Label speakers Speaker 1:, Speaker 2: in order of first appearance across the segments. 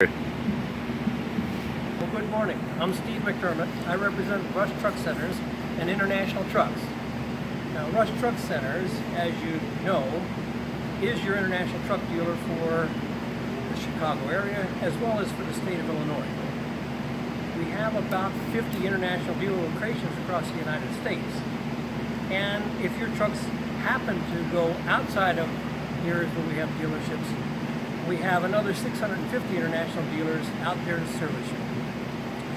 Speaker 1: Well, good morning. I'm Steve McDermott. I represent Rush Truck Centers and International Trucks. Now, Rush Truck Centers, as you know, is your international truck dealer for the Chicago area as well as for the state of Illinois. We have about 50 international dealer locations across the United States. And if your trucks happen to go outside of areas where we have dealerships, we have another 650 international dealers out there to service you.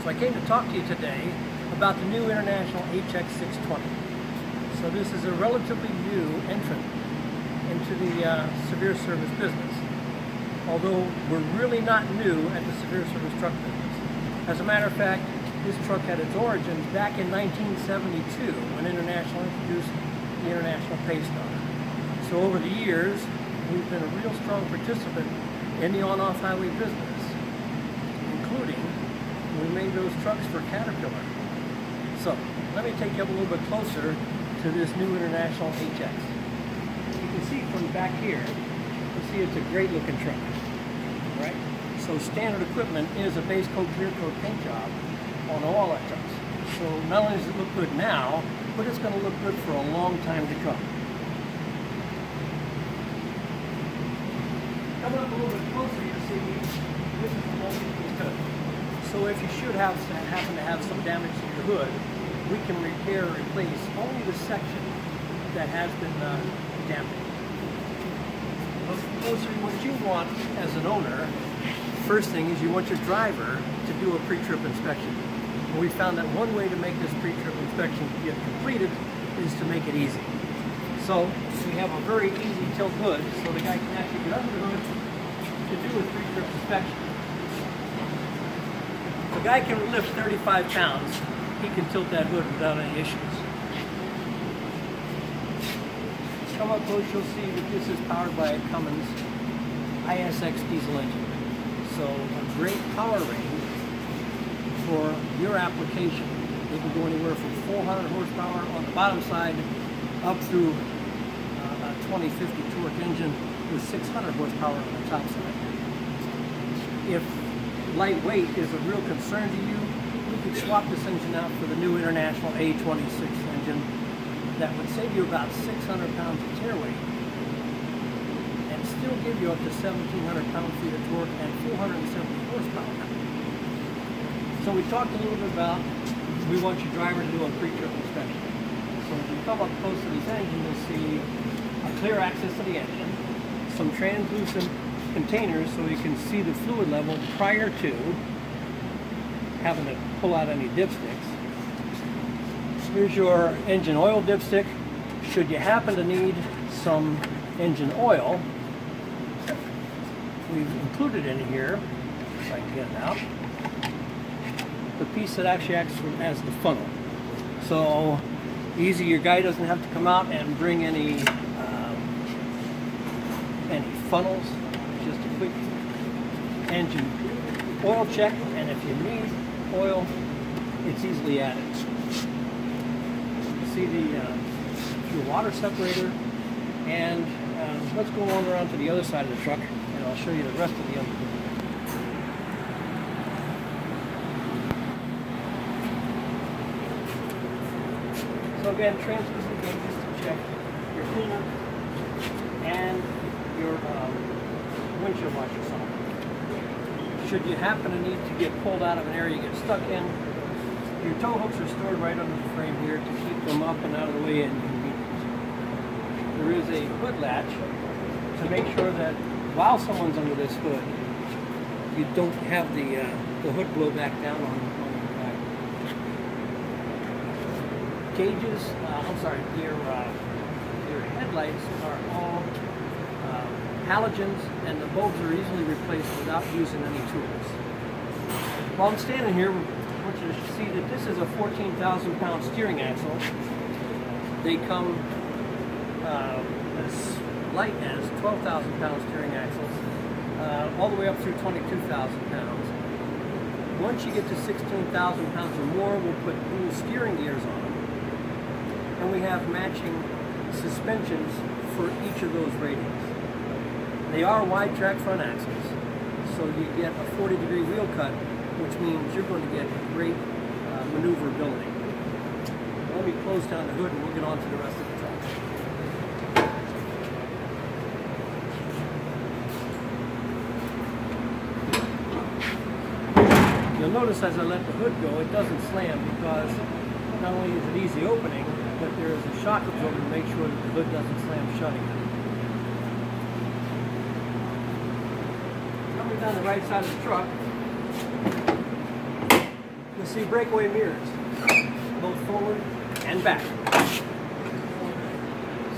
Speaker 1: So I came to talk to you today about the new International HX620. So this is a relatively new entrant into the severe service business, although we're really not new at the severe service truck business. As a matter of fact, this truck had its origins back in 1972 when International introduced the International Paystar. So over the years, we've been a real strong participant in the on-off highway business, including we made those trucks for Caterpillar. So let me take you up a little bit closer to this new International HX. You can see from back here, you see it's a great looking truck, right? So standard equipment is a base coat, clear coat paint job on all our trucks. So not only does it look good now, but it's going to look good for a long time to come. Coming up a little bit closer, you see this is the multi-piece hood. So if you should happen to have some damage to your hood, we can repair or replace only the section that has been damaged. Closer, what you want as an owner, first thing is you want your driver to do a pre-trip inspection. And we found that one way to make this pre-trip inspection get completed is to make it easy. So we have a very easy tilt hood, so the guy can actually get under the hood to do a pre-trip inspection. If a guy can lift 35 pounds, he can tilt that hood without any issues. Come up close, you'll see that this is powered by a Cummins ISX diesel engine. So a great power range for your application. It can go anywhere from 400 horsepower on the bottom side up through a 2050 torque engine with 600 horsepower on the top side. If lightweight is a real concern to you, we could swap this engine out for the new International A26 engine that would save you about 600 pounds of tear weight and still give you up to 1,700 pound-feet of torque and 470 horsepower. So we talked a little bit about we want your driver to do a pre-trip inspection. So if you come up close to this engine, you'll see a clear access to the engine, some translucent containers so you can see the fluid level prior to having to pull out any dipsticks. Here's your engine oil dipstick. Should you happen to need some engine oil, we've included in here, if I can get it out, the piece that actually acts as the funnel. So easy, your guy doesn't have to come out and bring any funnels. Just a quick engine oil check, and if you need oil, it's easily added. See your water separator, and let's go on around to the other side of the truck, and I'll show you the rest of the engine. So again, translucent gauges to check your cleaner and your windshield washer socket. Should you happen to need to get pulled out of an area you get stuck in, your tow hooks are stored right under the frame here to keep them up and out of the way and convenient. There is a hood latch to make sure that while someone's under this hood, you don't have the hood blow back down on your gauges. Your headlights are all halogens, and the bulbs are easily replaced without using any tools. While I'm standing here, I want you to see that this is a 14,000 pound steering axle. They come as light as 12,000 pound steering axles, all the way up through 22,000 pounds. Once you get to 16,000 pounds or more, we'll put dual steering gears on them. And we have matching suspensions for each of those ratings. They are wide track front axles, So you get a 40-degree wheel cut, which means you're going to get great maneuverability. Let me close down the hood and we'll get on to the rest of the truck. You'll notice as I let the hood go, it doesn't slam because not only is it easy opening, but there is a shock absorber to make sure that the hood doesn't slam shut again. Coming down the right side of the truck, you'll see breakaway mirrors, both forward and back.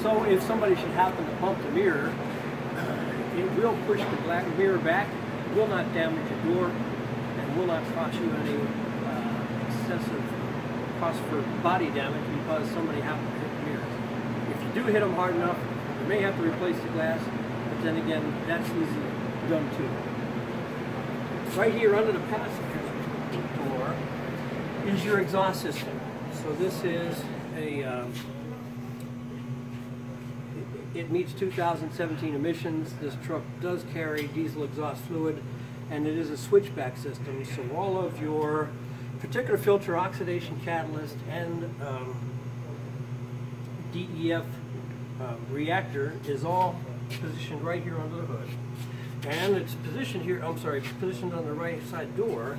Speaker 1: So if somebody should happen to bump the mirror, it will push the black mirror back, will not damage your door, and will not cost you any excessive cost for body damage because somebody happened to hit the mirror. If you do hit them hard enough, you may have to replace the glass, but then again, that's easily done too. Right here under the passenger door is your exhaust system. So this is a, it meets 2017 emissions. This truck does carry diesel exhaust fluid, and it is a switchback system. So all of your particular filter, oxidation catalyst, and DEF reactor is all positioned right here under the hood. And it's positioned here, positioned on the right side door,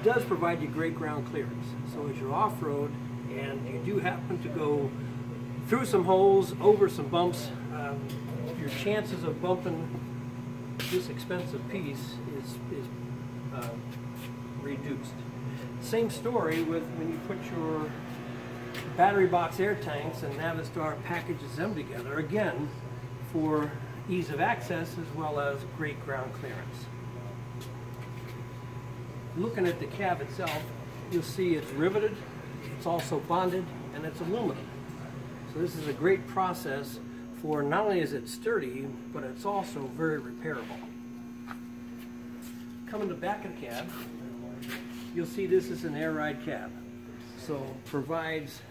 Speaker 1: does provide you great ground clearance. So as you're off-road and you do happen to go through some holes, over some bumps, your chances of bumping this expensive piece is reduced. Same story with when you put your battery box air tanks and Navistar packages them together, again, for ease of access as well as great ground clearance. Looking at the cab itself, you'll see it's riveted, it's also bonded, and it's aluminum. So this is a great process for not only is it sturdy, but it's also very repairable. Coming to the back of the cab, you'll see this is an air ride cab. So provides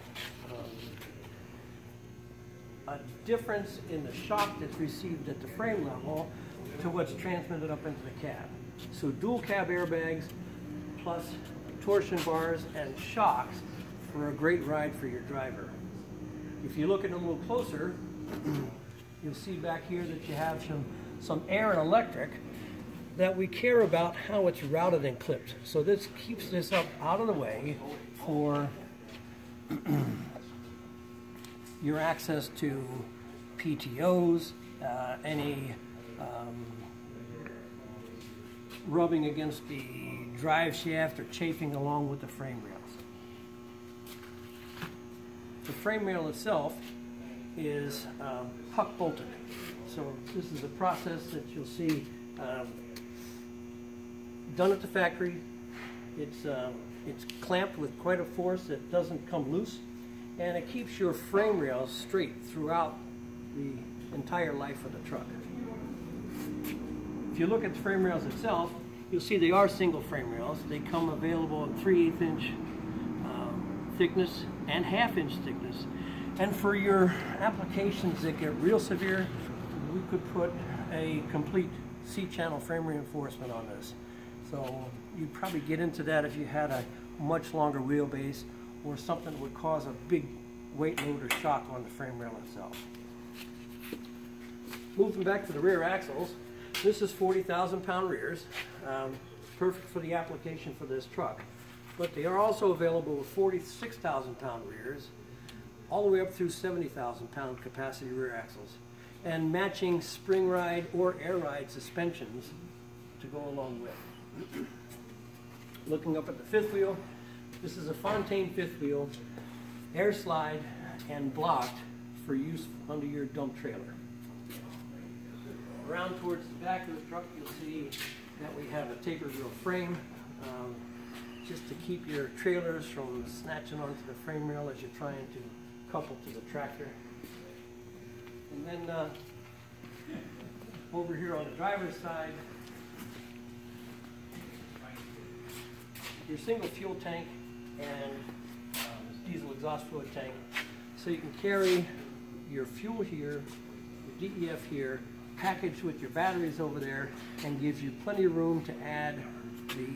Speaker 1: a difference in the shock that's received at the frame level to what's transmitted up into the cab. So dual cab airbags plus torsion bars and shocks for a great ride for your driver. If you look at it a little closer, you'll see back here that you have some air and electric that we care about how it's routed and clipped. So this keeps this up out of the way for your access to PTOs, any rubbing against the drive shaft or chafing along with the frame rails. The frame rail itself is huck bolted. So this is a process that you'll see done at the factory. It's clamped with quite a force that doesn't come loose, and it keeps your frame rails straight throughout the entire life of the truck. If you look at the frame rails itself, you'll see they are single frame rails. They come available in 3/8 inch thickness and 1/2 inch thickness. And for your applications that get real severe, we could put a complete C-channel frame reinforcement on this. So you'd probably get into that if you had a much longer wheelbase or something that would cause a big weight load or shock on the frame rail itself. Moving back to the rear axles, this is 40,000 pound rears, perfect for the application for this truck. But they are also available with 46,000 pound rears, all the way up through 70,000 pound capacity rear axles, and matching spring ride or air ride suspensions to go along with. Looking up at the fifth wheel, this is a Fontaine fifth wheel, air slide and blocked for use under your dump trailer. Around towards the back of the truck, you'll see that we have a tapered wheel frame, just to keep your trailers from snatching onto the frame rail as you're trying to couple to the tractor. And then over here on the driver's side, your single fuel tank and diesel exhaust fluid tank. So you can carry your fuel here, your DEF here, packaged with your batteries over there and gives you plenty of room to add the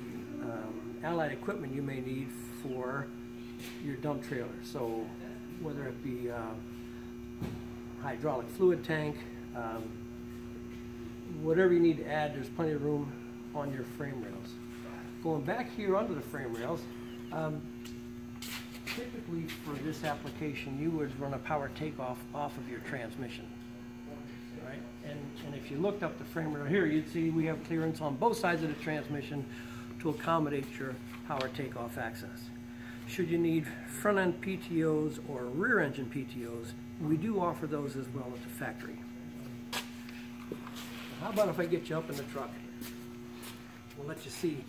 Speaker 1: allied equipment you may need for your dump trailer. So whether it be hydraulic fluid tank, whatever you need to add, there's plenty of room on your frame rails. Going back here under the frame rails, typically for this application you would run a power takeoff off of your transmission. Right? And if you looked up the frame rail here, you'd see we have clearance on both sides of the transmission to accommodate your power takeoff access. Should you need front end PTOs or rear engine PTOs, we do offer those as well at the factory. How about if I get you up in the truck? We'll let you see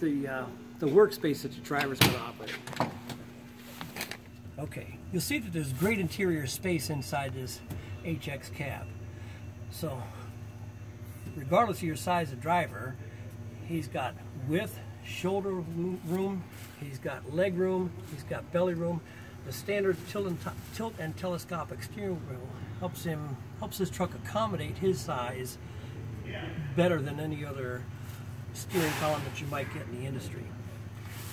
Speaker 1: the workspace that the driver's going to operate. Okay, you'll see that there's great interior space inside this HX cab. So, regardless of your size of driver, he's got width, shoulder room, he's got leg room, he's got belly room. The standard tilt and telescopic steering wheel helps this truck accommodate his size better than any other steering column that you might get in the industry.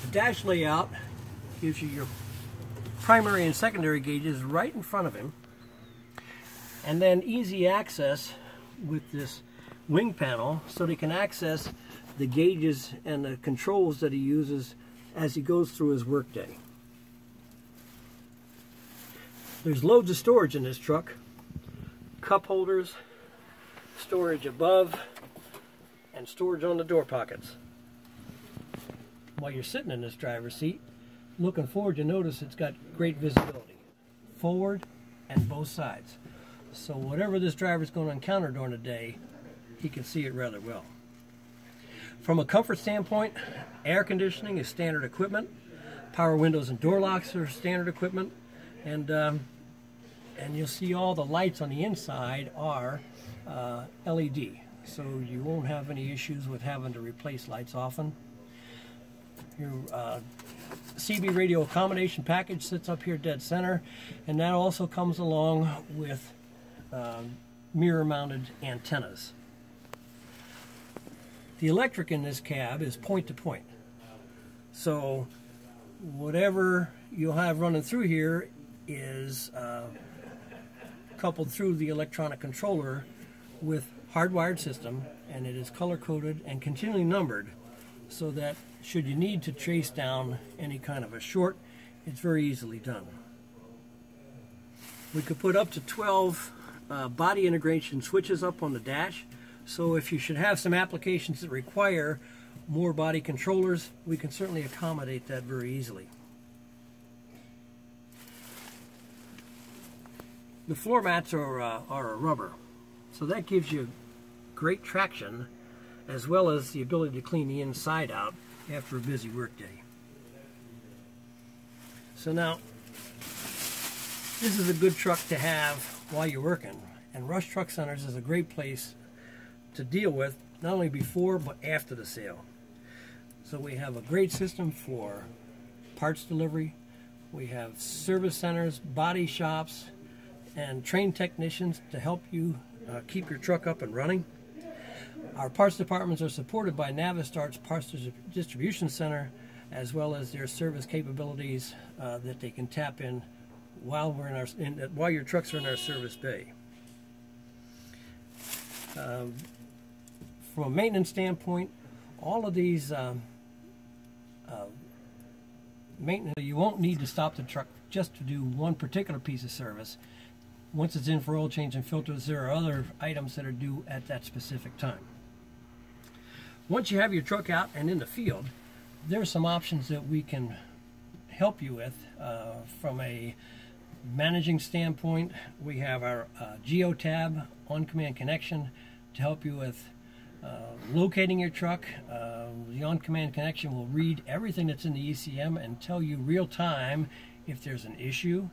Speaker 1: The dash layout gives you your primary and secondary gauges right in front of him, and then easy access with this wing panel so that he can access the gauges and the controls that he uses as he goes through his workday. There's loads of storage in this truck. Cup holders, storage above, and storage on the door pockets. While you're sitting in this driver's seat, looking forward, you notice it's got great visibility, forward and both sides. So whatever this driver's going to encounter during the day, he can see it rather well. From a comfort standpoint, air conditioning is standard equipment. Power windows and door locks are standard equipment. And you'll see all the lights on the inside are LED. So you won't have any issues with having to replace lights often. Your CB radio accommodation package sits up here dead center, and that also comes along with mirror mounted antennas. The electric in this cab is point to point. So whatever you'll have running through here is coupled through the electronic controller with hardwired system, and it is color coded and continually numbered so that should you need to trace down any kind of a short, it's very easily done. We could put up to 12 body integration switches up on the dash, so if you should have some applications that require more body controllers, we can certainly accommodate that very easily. The floor mats are a rubber, so that gives you great traction as well as the ability to clean the inside out after a busy work day. So now, this is a good truck to have while you're working, and Rush Truck Centers is a great place to deal with not only before but after the sale. So we have a great system for parts delivery, we have service centers, body shops, and trained technicians to help you keep your truck up and running. Our parts departments are supported by Navistar's Parts Distribution Center, as well as their service capabilities that they can tap in while while your trucks are in our service bay. From a maintenance standpoint, all of these maintenance, you won't need to stop the truck just to do one particular piece of service. Once it's in for oil change and filters, there are other items that are due at that specific time. Once you have your truck out and in the field, there are some options that we can help you with from a managing standpoint. We have our GeoTab on-command connection to help you with locating your truck. The on-command connection will read everything that's in the ECM and tell you real time if there's an issue.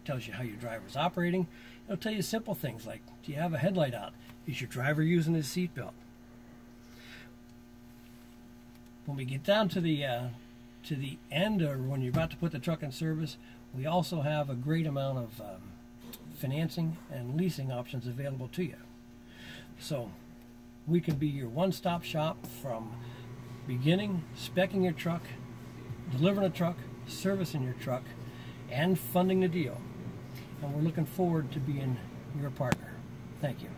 Speaker 1: Tells you how your driver's operating. It'll tell you simple things like, do you have a headlight out? Is your driver using his seatbelt? When we get down to the end, or when you're about to put the truck in service, we also have a great amount of financing and leasing options available to you. So we can be your one-stop shop from beginning, speccing your truck, delivering a truck, servicing your truck, and funding the deal. And we're looking forward to being your partner. Thank you.